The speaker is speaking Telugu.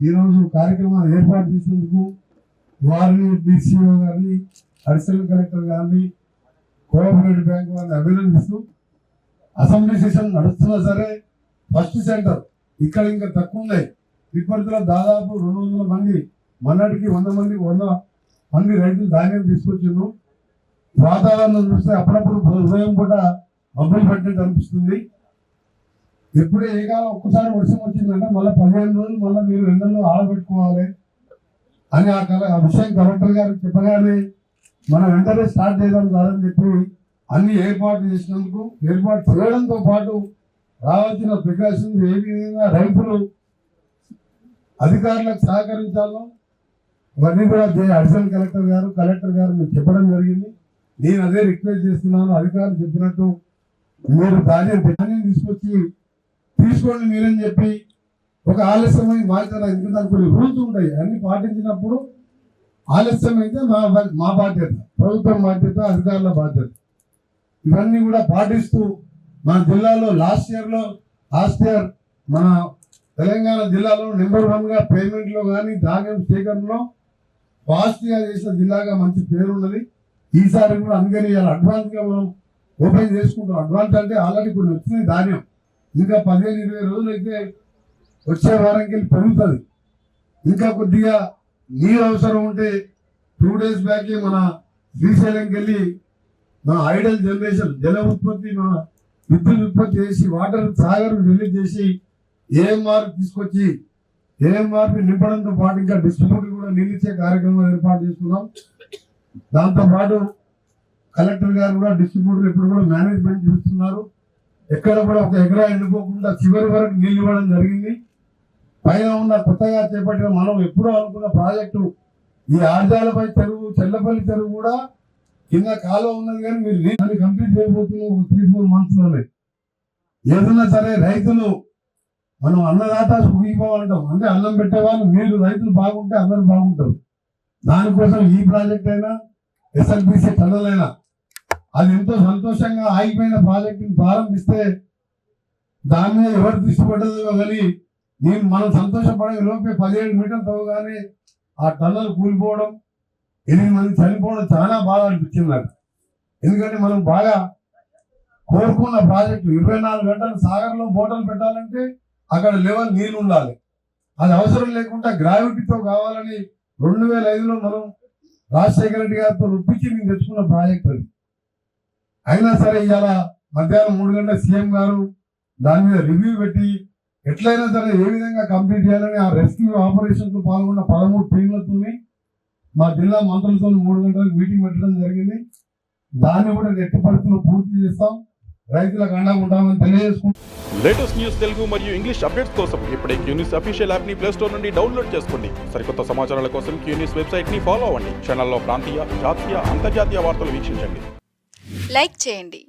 ఈరోజు కార్యక్రమాన్ని ఏర్పాటు చేసినందుకు వారిని డిసిఓ గారిని అడిషనల్ కలెక్టర్ గారిని కోఆపరేటివ్ బ్యాంక్ వారిని అభినందిస్తూ అసెంబ్లీ సెషన్ నడుస్తున్నా సరే ఫస్ట్ సెంటర్ ఇక్కడ ఇంకా తక్కువ ఉన్నాయి. తిరుపతిలో దాదాపు 200 మంది మొన్నటికి 100 మంది రైతులు ధాన్యం తీసుకొచ్చిండ్రు. వాతావరణం చూస్తే అప్పుడప్పుడు ఉదయం పూట మబ్బులు పట్టినట్టు అనిపిస్తుంది. ఎప్పుడే ఏ కాలం ఒక్కసారి వర్షం వచ్చిందంటే మళ్ళీ 15 రోజులు మళ్ళీ మీరు ఎండల్లో ఆడబెట్టుకోవాలి అని ఆ విషయం కలెక్టర్ గారికి చెప్పగానే మనం వెంటనే స్టార్ట్ చేయడం కాదని చెప్పి అన్ని ఏర్పాటు చేసినందుకు ఏర్పాటు చేయడంతో పాటు రావాల్సిన ప్రికాషన్స్ ఏ విధంగా రైతులు అధికారులకు సహకరించాలో ఇవన్నీ కూడా అడిషనల్ కలెక్టర్ గారు మీకు చెప్పడం జరిగింది. నేను అదే రిక్వెస్ట్ చేస్తున్నాను, అధికారులు చెప్పినట్టు మీరు ధాన్యం తీసుకొచ్చి తీసుకోండి మీరని చెప్పి ఒక ఆలస్యమై మాట్లాడాలి. ఎందుకంటే దానికి కొన్ని రూల్స్ ఉంటాయి, అన్ని పాటించినప్పుడు ఆలస్యం అయితే మా బాధ్యత, ప్రభుత్వం బాధ్యత, అధికారుల బాధ్యత. ఇవన్నీ కూడా పాటిస్తూ మన జిల్లాలో లాస్ట్ ఇయర్ మన తెలంగాణ జిల్లాలో నెంబర్ 1గా పేమెంట్లో కానీ ధాన్యం సేకరణలో ఫాస్ట్గా చేసిన జిల్లాగా మంచి పేరు ఉన్నది. ఈసారి కూడా అందుకని అడ్వాన్స్గా మనం ఓపెన్ చేసుకుంటాం. అడ్వాన్స్ అంటే ఆల్రెడీ కొన్ని వచ్చినాయి ధాన్యం, ఇంకా 15-20 రోజులు అయితే వచ్చే వారంకి వెళ్ళి పెరుగుతుంది. ఇంకా కొద్దిగా నీరు అవసరం ఉంటే 2 days బ్యాక్ మన శ్రీశైలంకి వెళ్ళి మన ఐడల్ జనరేషన్ జల ఉత్పత్తి మన విద్యుత్ ఉత్పత్తి చేసి వాటర్ సాగర్ రిలీజ్ చేసి ఏఎంఆర్ తీసుకొచ్చి ఏఎంఆర్ నింపడంతో పాటు ఇంకా డిస్ట్రిబ్యూటర్ కూడా నిలిచే కార్యక్రమం ఏర్పాటు చేస్తున్నాం. దాంతోపాటు కలెక్టర్ గారు కూడా డిస్ట్రిబ్యూటర్ ఇప్పుడు కూడా మేనేజ్మెంట్ చేస్తున్నారు. ఎక్కడ కూడా ఒక ఎకరా ఎండిపోకుండా చివరి వరకు నీళ్ళు ఇవ్వడం జరిగింది. పైన ఉన్న కొత్తగా చేపట్టిన మనం ఎప్పుడో అనుకున్న ప్రాజెక్టు ఈ ఆర్జాలపై చెరువు, చెల్లపల్లి చెరువు కూడా కింద కాలువ ఉన్నది, కానీ మీరు నీళ్ళు కంప్లీట్ చేయబోతున్నాం 3-4 monthsలోనే. ఏదన్నా సరే రైతులు మనం అన్నదాత సుఖీపోవాలంటాం, అంటే అన్నం పెట్టేవాళ్ళు మీరు రైతులు బాగుంటే అందరూ బాగుంటారు. దానికోసం ఈ ప్రాజెక్ట్ అయినా ఎస్ఎల్బిసి టన్నల్ అయినా అది ఎంతో సంతోషంగా ఆగిపోయిన ప్రాజెక్టుని ప్రారంభిస్తే దాని మీద ఎవరు దృష్టి పడ్డదో కానీ మనం సంతోషపడే లోపే 17 మీటర్లు తవ్వగానే ఆ టన్నల్ కూలిపోవడం, 8 మంది చనిపోవడం చాలా బాగా అనిపించింది నాకు. ఎందుకంటే మనం బాగా కోరుకున్న ప్రాజెక్టు 24 గంటలు సాగర్లో మోటార్లు పెట్టాలంటే అక్కడ లెవెల్ నీళ్ళు ఉండాలి. అది అవసరం లేకుండా గ్రావిటీతో కావాలని 2005లో మనం రాజశేఖర రెడ్డి గారితో ఒప్పించి నేను తెచ్చుకున్న ప్రాజెక్ట్ అది. అయినా సరే ఇవాళ మధ్యాహ్నం 3 గంటల సీఎం గారు దాని మీద రివ్యూ పెట్టి ఎట్లయినా సరే ఏ విధంగా కంప్లీట్ చేయాలని ఆ రెస్క్యూ ఆపరేషన్తో పాల్గొన్న 13 టీంలతో మా జిల్లా మంత్రులతో 3 గంటలకు మీటింగ్ పెట్టడం జరిగింది. దాన్ని కూడా ఎట్టి పరిస్థితుల్లో పూర్తి చేస్తాం, రైతులకు అండగా ఉంటామని తెలియజేసుకుంటాం. లేటెస్ట్ న్యూస్ తెలుగు మరియు ఇంగ్లీష్ అప్డేట్స్ కోసం ఇప్పుడే క్యూన్యూస్ అఫీషియల్ యాప్ ని ప్లే స్టోర్ నుండి డౌన్లోడ్ చేసుకోండి. సరికొత్త సమాచారాల కోసం క్యూన్యూస్ వెబ్సైట్ ని ఫాలో అవ్వండి. ఛానల్లో ప్రాంతీయ, జాతీయ, అంతర్జాతీయ వార్తలు వీక్షించండి. లైక్ చేయండి.